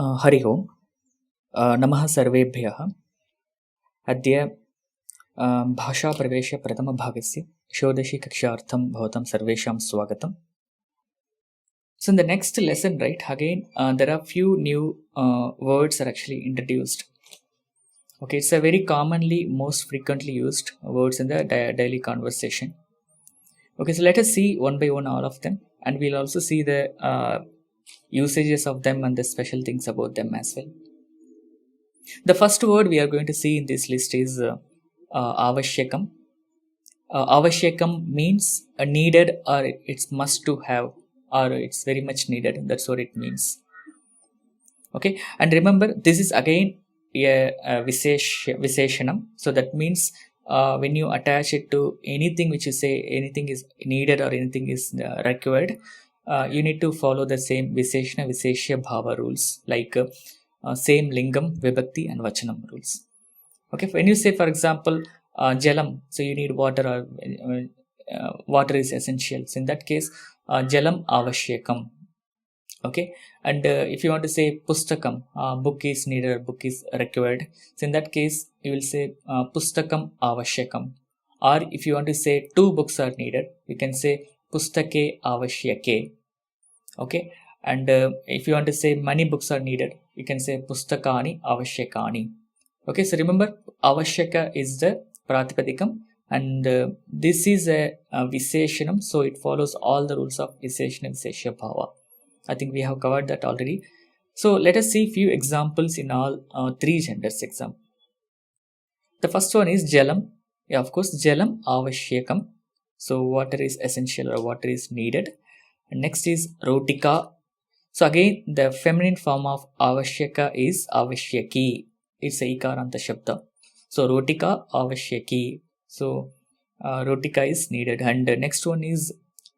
हरि ओम्। नमः सर्वेभ्यः। अद्य भाषाप्रवेशे प्रथमभागस्य षोडशीकक्षार्थं भवतां सर्वेषां स्वागतम्. So in the next lesson, right, again there are few new words are actually introduced. Okay, it's a very commonly, most frequently used words in the daily conversation. Okay, so let us see one by one all of them, and we'll also see the usages of them and the special things about them as well. The first word we are going to see in this list is avashyakam. Avashyakam means needed, or it's must to have, or it's very much needed. That's what it means. Okay, and remember this is again a visheshanam. So that means when you attach it to anything which you say anything is needed or anything is required, you need to follow the same visheshana visheshya bhava rules, like same lingam, vibhakti and vachanam rules. Okay, when you say for example jalam, so you need water, or water is essential, so in that case jalam avashyakam. Okay, and if you want to say pustakam, book is needed or book is required, so in that case you will say pustakam avashyakam. Or if you want to say two books are needed, you can say pustake avashyake. Okay, and if you want to say many books are needed, you can say pustakani avashyakani. Okay, so remember avashyaka is the pratipadikam, and this is a visheshanam, so it follows all the rules of visheshana visheshya bhava. I think we have covered that already. So let us see few examples in all three genders exam. The first one is jalam. Yeah, of course, jalam avashyakam. So water is essential or water is needed. And next is rotika. So again, the feminine form of avashyaka is avashyaki. It's a ikaranta shabda. So rotika avashyaki. So rotika is needed. And the next one is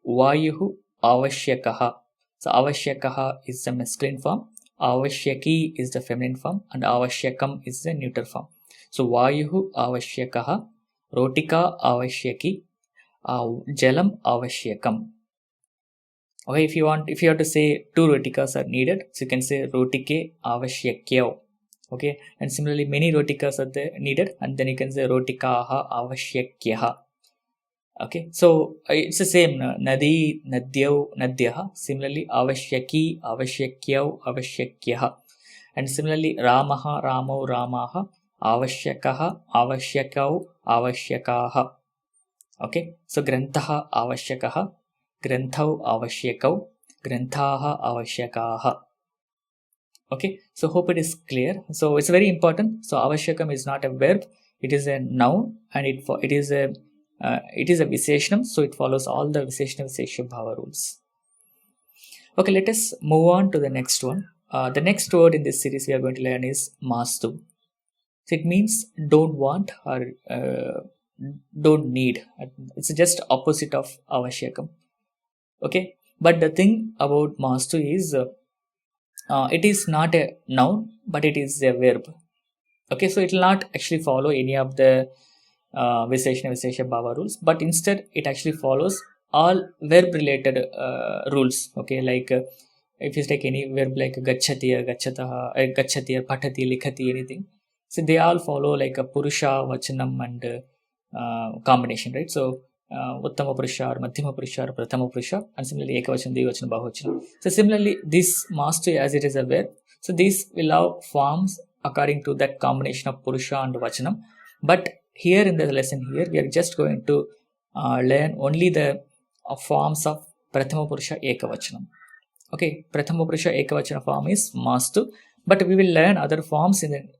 vayuhu avashyakaha. So avashyakaha is the masculine form, avashyaki is the feminine form, and avashyakam is the neuter form. So vayuhu avashyakaha, rotika avashyaki, jalam avashyakam. Okay, if you have to say two rotikas are needed, so you can say rotike avashyakyo. Okay, and similarly many rotikas are there needed, and then you can say rotikaha avashyakyaha. Okay, so it's the same, nadi nadyau nadyaha. Similarly avashyaki avashyakyau avashyakyaha, and similarly ramaha ramau ramaha, avashyakaha avashyakau avashyakaha. Okay, so grantaha avashyakaha, granthau avashyakau, granthaha avashyakaha. Okay, so hope it is clear. So it's very important. So avashyakam is not a verb, it is a noun, and it is a visheshanam, so it follows all the visheshana visheshya bhava rules. Okay, let us move on to the next one. The next word in this series we are going to learn is mastu. So it means don't want or don't need. It's just opposite of avashyakam. Okay, but the thing about mastu is it is not a noun, but it is a verb. Okay, so it will not actually follow any of the visheshana visheshya bhava rules, but instead it actually follows all verb related rules. Okay, like if you take any verb like gachati or gachataha, gachati or patati, likhati, anything, so they all follow like a purusha, vachanam and combination, right? So uttama purusha or madhyama purusha or prathama purusha, and similarly ekavachanam, dvivachanam, bahuvachanam. So similarly this mastu, as it is a verb, so these will have forms according to that combination of purusha and vachanam. But here in the lesson here, we are just going to learn only the forms of prathama purusha ekavachanam. Okay, prathama purusha ekavachana form is mastu, but we will learn other forms in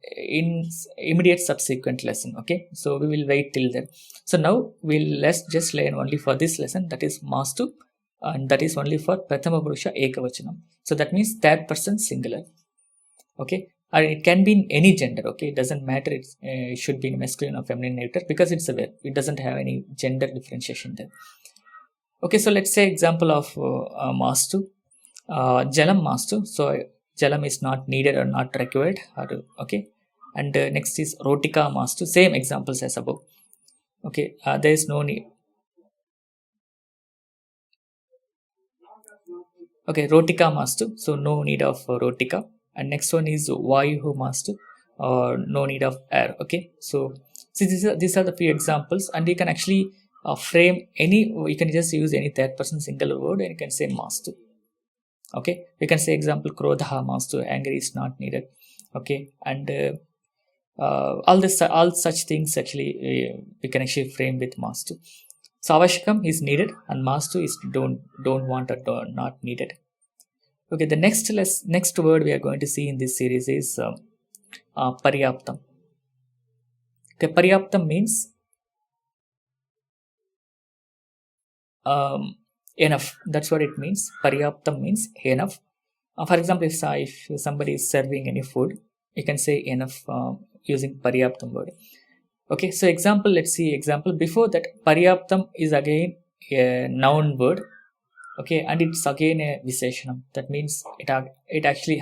immediate subsequent lesson. Okay, so we will wait till then. So now let's just learn only for this lesson, that is mastu, and that is only for prathama purusha ekavachanam. So that means third person singular. Okay, and it can be in any gender. Okay, it doesn't matter, it should be in masculine or feminine neuter, because it's a verb, it doesn't have any gender differentiation there. Okay, so let's say example of mastu, jalam mastu. So jalam is not needed or not required, okay, and next is rotika mastu, same examples as above. Okay, there is no need. Okay, rotika mastu, so no need of rotika. and next one is Vayuhu Mastu, or no need of air. Okay, so see, these are the few examples, and you can actually frame any. You can just use any third person singular word, and you can say Mastu. Okay, you can say example Krodha Mastu, angry is not needed. Okay, and all such things actually we can actually frame with Mastu. So Avashakam is needed, and Mastu is don't want or not needed. Okay, the next word we are going to see in this series is Paryaptam. Okay, Paryaptam means enough. That's what it means. Paryaptam means enough. For example, if somebody is serving any food, you can say enough using Paryaptam word. Okay, so example, let's see example. Before that, Paryaptam is again a noun word. Okay, and it's again a Visheshanam. That means it actually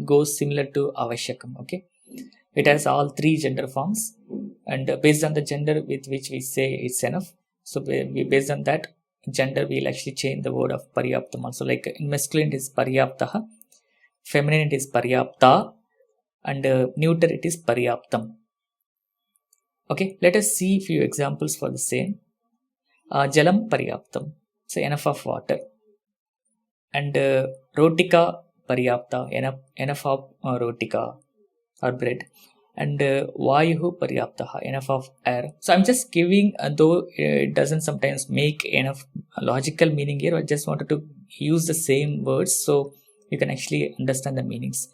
goes similar to Avashakam. Okay, it has all three gender forms, and based on the gender with which we say it's enough. So based on that gender, we'll actually change the word of Paryaptam also. Like in masculine it is Paryaptaha, feminine it is Paryapta, and neuter it is Paryaptam. Okay, let us see few examples for the same. Jalam Paryaptam, so enough of water. And Rotika Paryapta, enough of rotika or bread. And Vayuhu Paryaptaha, enough of air. So I'm just giving, though it doesn't sometimes make enough logical meaning here, I just wanted to use the same words so you can actually understand the meanings.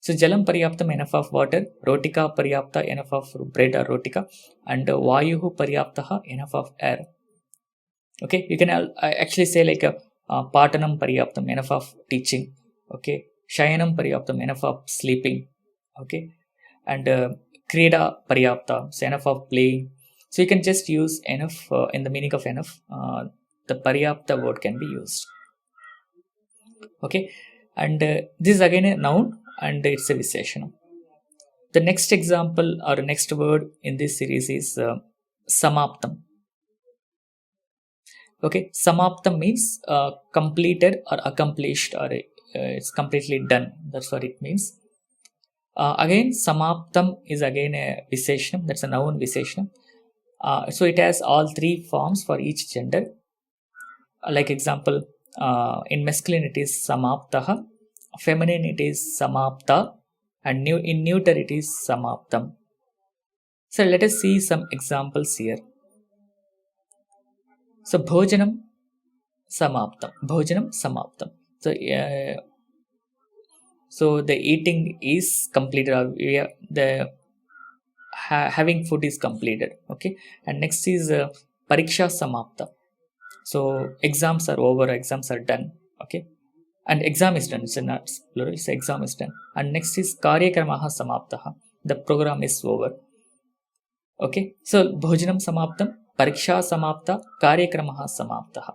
So Jalam Paryaptam, enough of water. Rotika Paryapta, enough of bread or rotika. And Vayuhu Paryaptaha, enough of air. Okay, you can actually say like a Patanam Paryaptam, enough of teaching. Okay, Shayanam Paryaptam, enough of sleeping. Okay, and Krida Paryapta, so enough of playing. So you can just use enough in the meaning of enough. The Paryapta word can be used. Okay, and this is again a noun, and it's a Visheshanam. The next example or next word in this series is Samaptam. Okay, Samaptam means completed or accomplished, or it's completely done. That's what it means. Again, Samaptam is again a Visheshanam. That's a noun Visheshanam. So it has all three forms for each gender. Like example, in masculine it is Samaptaha, feminine it is Samapta, and in neuter it is Samaptam. So let us see some examples here. So Bhojanam Samaptam. Bhojanam Samaptam. So the eating is completed, or having food is completed. Okay, and next is Pariksha Samapta. So exams are over, exams are done. Okay, and exam is done. It's not plural. It's exam is done. And next is Karyakramaha Samaptaha. The program is over. Okay, so Bhojanam Samaptam, Pariksha Samapta, Karyakramaha Samaptaha.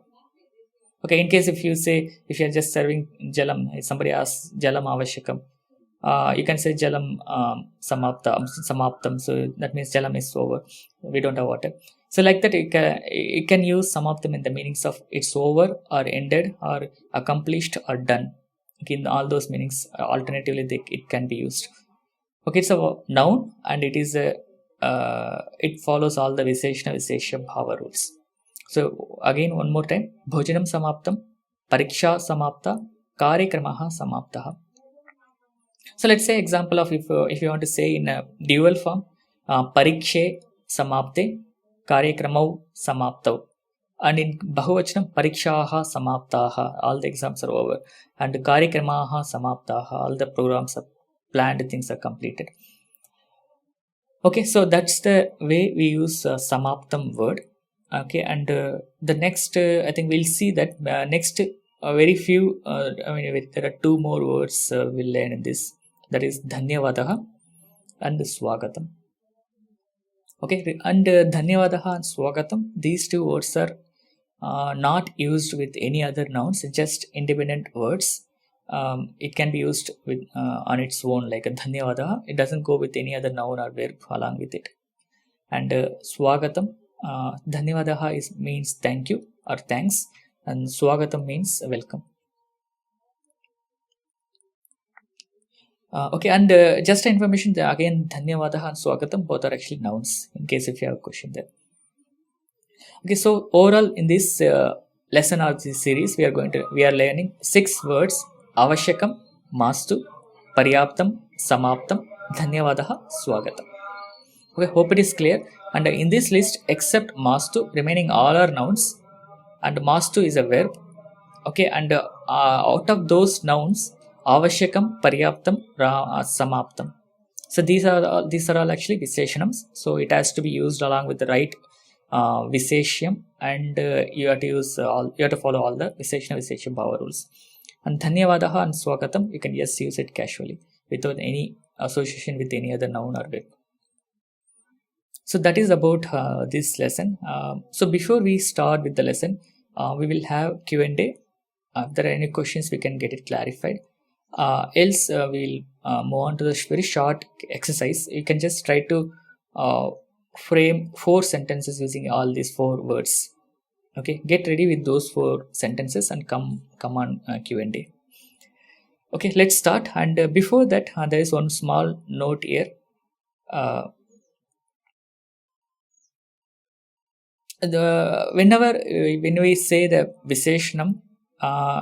Okay, in case if you're just serving Jalam, if somebody asks Jalam Avashakam, you can say Jalam Samaptam. So that means Jalam is over. We don't have water. So like that, you can use Samaptam in the meanings of it's over or ended or accomplished or done. Okay, in all those meanings, alternatively, it can be used. Okay, it's a noun, and it is it follows all the Visheshana Vishesha Bhava rules. So again, one more time, Bhojanam Samaptam, Pariksha Samapta, Karyakramaha Samaptaha. So let's say example of if you want to say in a dual form, Parikshe Samapte, Karyakramau Samaptau. And in Bahuvachanam, Parikshaha Samaptaha, all the exams are over. And Karyakramaha Samaptaha, all the programs are planned, things are completed. Okay, so that's the way we use Samaptam word. Okay, and the next, I think we'll see that next very few, there are two more words we'll learn in this. That is Dhanyavadaha and Swagatam. Okay, and Dhanyavadaha and Swagatam, these two words are not used with any other nouns, just independent words. It can be used with on its own, like a Dhanyavadaha. It doesn't go with any other noun or verb along with it. And Swagatam, Dhanyavadaha means thank you or thanks, and Swagatam means welcome. Okay, and just information again, Dhanyavadaha and Swagatam, both are actually nouns in case if you have a question there. Okay, so overall in this lesson or this series, we are learning 6 words: avashakam, mastu, paryaptam, samaptam, dhanyavadaha, swagatam. Okay, hope it is clear. And in this list, except mastu, remaining all are nouns, and mastu is a verb. Okay, and out of those nouns, avashakam, paryaptam, samaptam. So these are all actually visheshanams. So it has to be used along with the right visheshyam, and you have to use you have to follow all the visheshana vishesha bhava rules. And dhanyavadaha and swagatam, you can just use it casually without any association with any other noun or verb. So that is about this lesson. So before we start with the lesson, we will have Q&A. If there are any questions, we can get it clarified. Else, we'll move on to the very short exercise. You can just try to frame 4 sentences using all these 4 words. Okay, get ready with those 4 sentences and come on Q&A. Okay, let's start. And before that, there is one small note here. When we say the visheshanam,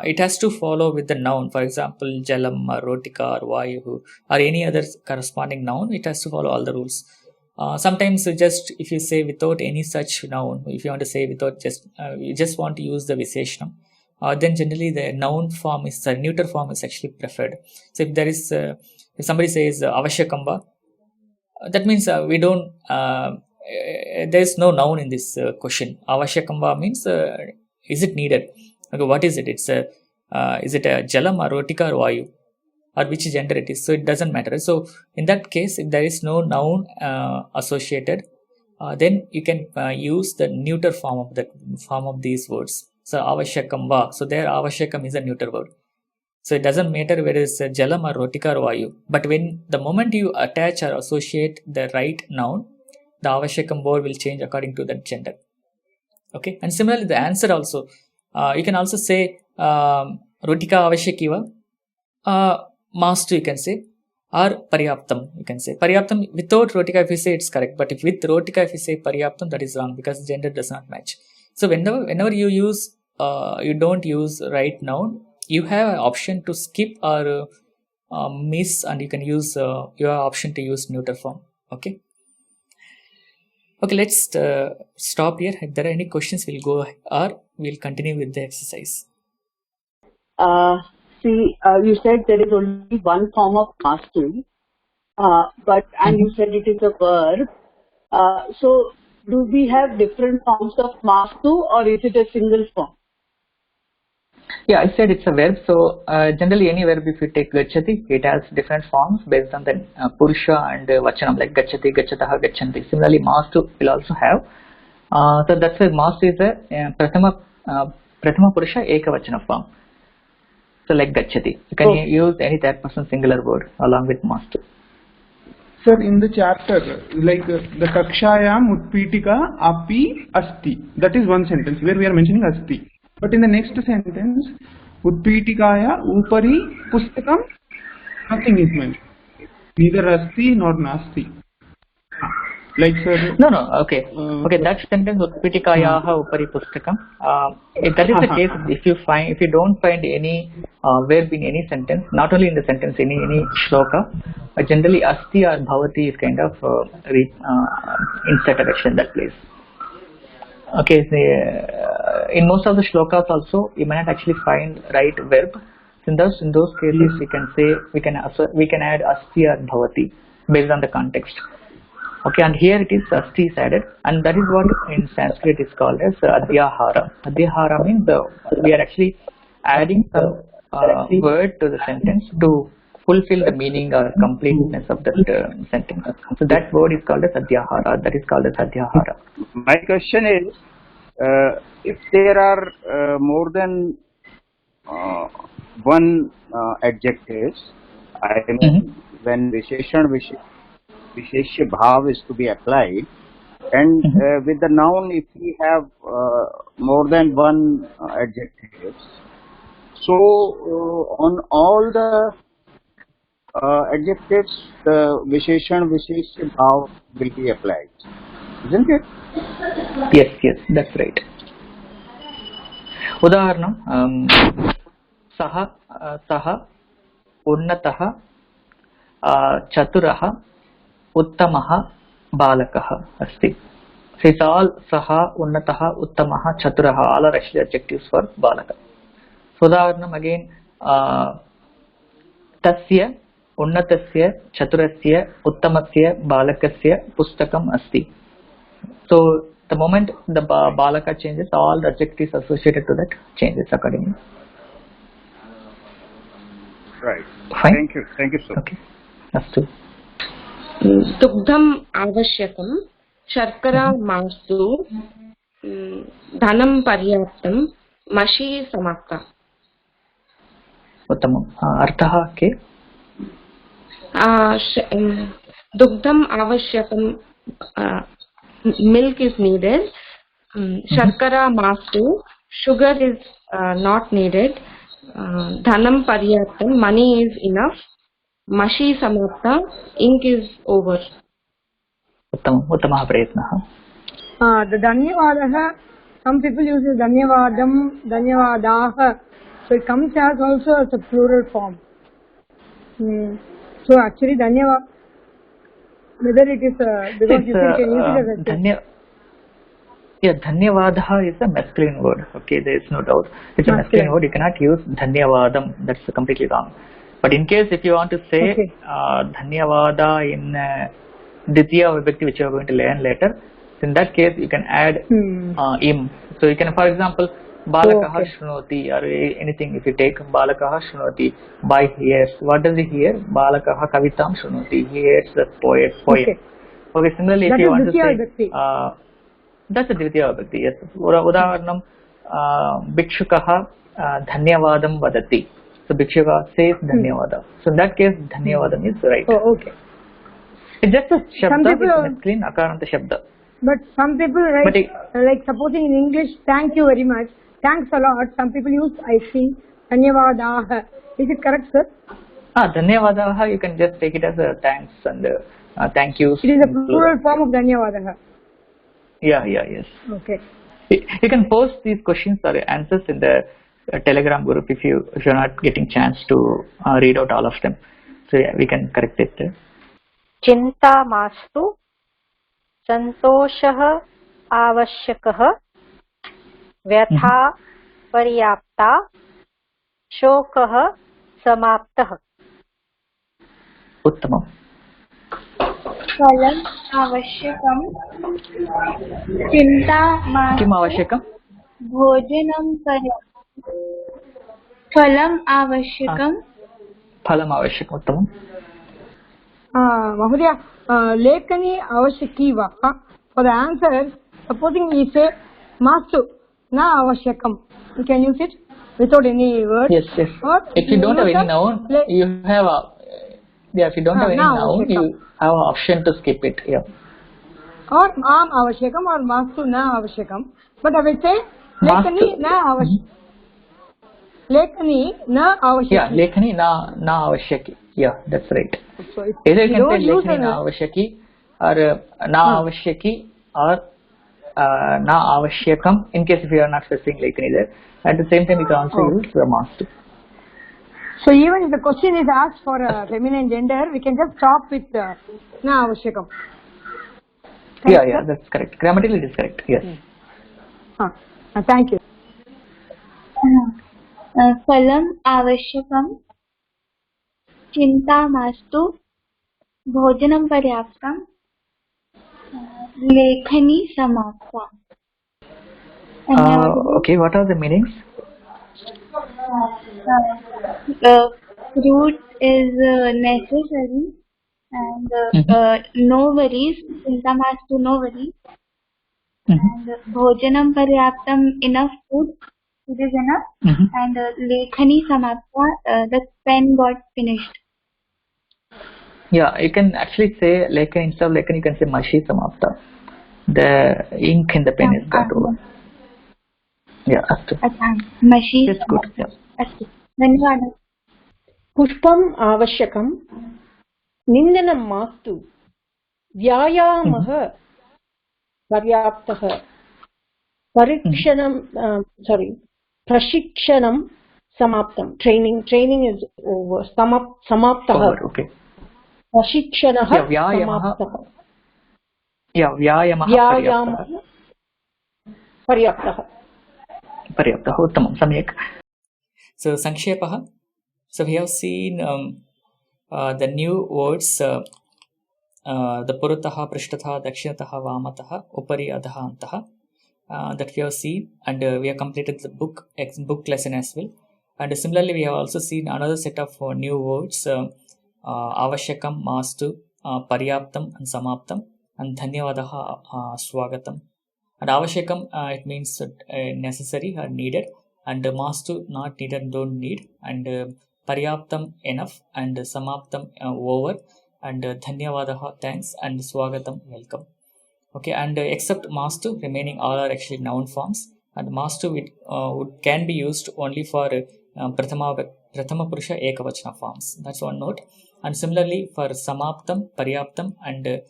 it has to follow with the noun. For example, jalam or rotika or vayu or any other corresponding noun, it has to follow all the rules. Sometimes just if you say without any such noun, if you want to say without you just want to use the visheshanam, then generally the noun form is the neuter form is actually preferred. So if there is if somebody says avashakamba, that means we don't there is no noun in this question. Avashakamba means is it needed? Okay, what is it? It's is it a jalam or rotika or vayu, or which gender it is? So it doesn't matter. So in that case, if there is no noun associated, then you can use the neuter form of these words. So avashakamba. So there avashakam is a neuter word. So it doesn't matter whether it's jalam or rotika or vayu. But when the moment you attach or associate the right noun, the avashakam word will change according to that gender. Okay, and similarly the answer also, you can also say rotika avashakiva, mastu you can say, or paryaptam you can say. Paryaptam without rotika if you say it's correct, but if with rotika if you say paryaptam, that is wrong because gender does not match. So whenever you use you don't use right noun, you have an option to skip or miss, and you can use your option to use neuter form. Okay, let's stop here. If there are any questions, we'll go or we'll continue with the exercise. You said there is only one form of mastu, and you said it is a verb. So do we have different forms of mastu, or is it a single form? Yeah, I said it's a verb. So generally any verb, if you take gachati, it has different forms based on the purusha and vachanam, like gachati, gachataha, gachanti. Similarly, mastu will also have. So that's why mastu is a prathama purusha ekavachana form. So like gachati, you can use any third person singular word along with mastu. Sir, in the chapter, like the kakshayam utpitika api asti, that is one sentence where we are mentioning asti. But in the next sentence, utpitikaya upari pustakam, nothing is mentioned. Neither asti nor nasti. Like sir. No. Okay. That sentence utpitikayaha upari pustakam. That is the case. If you don't find any verb in any sentence, not only in the sentence, any shloka, generally asti or bhavati is kind of inserted actually in that place. Okay, in most of the shlokas also you may not actually find right verb. In those cases, we can say we can add asti or bhavati based on the context. Okay, and here it is asti is added, and that is what in Sanskrit is called as adhyahara. Adhyahara means we are actually adding some word to the sentence to fulfill the meaning or completeness of that sentence. So that word is called as adhyahara. That is called as adhyahara. My question is, if there are more than one adjectives, I mean when visheshya bhav is to be applied, and with the noun, if we have more than one adjectives, so on all the adjectives, the Visheshan Visheshya Bhav will be applied. Isn't it? Yes, that's right. उदाहरणं सः उन्नतः चतुरः उत्तमः बालकः अस्ति. So it's all सः उन्नतः उत्तमः चतुरः all are actually adjectives for balaka. So उदाहरणम् again तस्य उन्नतस्य चतुरस्य उत्तमस्य बालकस्य पुस्तकम् अस्ति. So the moment the balaka changes, all the adjectives associated to that changes accordingly. Right. Fine. Thank you sir. Okay. अस्तु. दुग्धम् आवश्यकं, शर्करा मास्तु, धनं पर्याप्तं, मशी समाप्ता. उत्तमम्. अर्थः के? दुग्धम् आवश्यकं, milk is needed. Sharkara mastu, sugar is not needed. Dhanam paryaptam, money is enough. Mashi samapta, ink is over. उत्तमः प्रयत्नः. The धन्यवादः, some people use धन्यवादं, धन्यवादाः, so it comes as also as a plural form. So actually धन्यवाद, whether it is because you can use it as a धन्यवादः is a masculine word. Okay, there is no doubt. It's a masculine word. You cannot use dhanyavadam. That's completely wrong. But in case if you want to say dhanyavada in Ditya Vibhakti, which you are going to learn later, in that case you can add im. So you can, for example, balakah shrunoti or anything. If you take balakah shrunoti, by hears. What does he hear? Balakah kavitam shrunoti. He hears the poem. Okay, similarly if you want to say that's a Dvitiya Vibhakti, yes. Udaharanam Bhikshukah Dhanyavadam Vadati. So Bhikshukah says Dhanyavada. So in that case Dhanyavadam is right. Oh, okay. It's just a Shabda with masculine Akaranta Shabda. But some people write, like supposing in English, thank you very much, thanks a lot. Some people use, I see, Dhanyavadah. Is it correct, sir? Dhanyavadah, you can just take it as a thanks and thank you. It is a plural form of Dhanyavadah. Yeah, yes. Okay. You can post these questions or answers in the Telegram group if you're not getting chance to read out all of them. So yeah, we can correct it there. चिंता मास्तु, संतोषः आवश्यकः, व्यथा पर्याप्ता, शोकः समाप्तः. उत्तमम्. फलम् आवश्यकं, चिन्ता मास्तु, किम् आवश्यकं? भोजनं पर्याप्तं. फलम् आवश्यकं, फलम् आवश्यकम्. उत्तमम्. Mahodaya, lekani avashyaki va. For the answer, supposing we say mastu na avashyakam, you can use it without any word. Yes. Or if you don't have any noun, you have a if you don't have any noun, you have an option to skip it. Yeah. Or am avashyakam or mastu na avashyakam. But I will say lekani na avashyakam. Lekani na avashyaki. Yeah, lekani na avashyaki. Yeah, that's right. So either you can say lekani na avashyaki or na avashyaki or na avashyakam in case if you are not specifying lekani there. At the same time, you can also use the mastu. So even if the question is asked for a feminine gender, we can just stop with na avashyakam. Yeah, that's correct. Grammatically it is correct. Yes. Thank you. फलम् आवश्यकं, चिन्ता मास्तु, भोजनं पर्याप्तं, लेखनी समाप्ता. Okay, what are the meanings? Fruit is necessary and no worries, चिन्ता मास्तु, no worries. And bhojanam paryaptam, enough food, it is enough. And lekhani samapta, the pen got finished. Yeah, you can actually say lekhani, instead of lekhani you can say mashi samapta. The ink in the pen is got over. Yeah, astu. Mashi. That's good. Yeah. Astu. Dhanyawad. पुष्पम् आवश्यकं, निन्दनं मास्तु, व्यायामः पर्याप्तः, प्रशिक्षणं समाप्तं. Training is over. समाप्तः. Okay. प्रशिक्षणः व्यायामः पर्याप्तः. उत्तमं, सम्यक्. So Sankshepaha. So we have seen the new words the Purataha, Prishtataha, Dakshinataha, Vamataha, Upari, Adha, Antaha that we have seen, and we have completed the book lesson as well. And similarly, we have also seen another set of new words Avashakam, Mastu, Paryaptam and Samaptam, and Dhanyavadaha, Swagatam. And Avashakam, it means necessary or needed, and Mastu, not needed, don't need, and Paryaptam, enough, and Samaptam, over, and Dhanyavadaha, thanks, and Swagatam, welcome. Okay, and except Mastu, remaining all are actually noun forms, and Mastu can be used only for Prathama Purusha Ekavachana forms. That's one note. And similarly for Samaptam, Paryaptam, and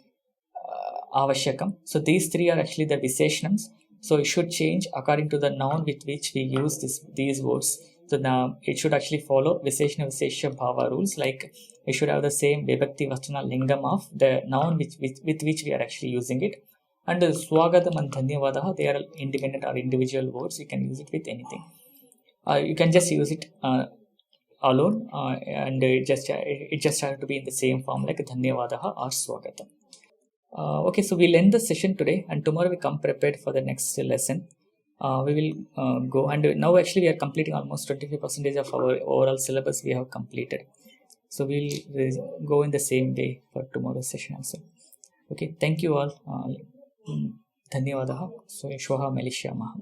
Avashakam. So these three are actually the Visheshanams. So it should change according to the noun with which we use these words. So now it should actually follow Visheshana Vishesha Bhava rules, like we should have the same Vibhakti Vachana Lingam of the noun with which we are actually using it. And Swagatam and Dhanyavadaha, they are independent or individual words. You can use it with anything. You can just use it alone, and it just has to be in the same form like Dhanyavadaha or Swagatam. Okay, so we'll end the session today, and tomorrow we come prepared for the next lesson. We will go, and now actually we are completing almost 25% of our overall syllabus we have completed. So we'll go in the same day for tomorrow's session also. Okay, thank you all. Dhanyavadaha. So Shwaha Melishyamaha.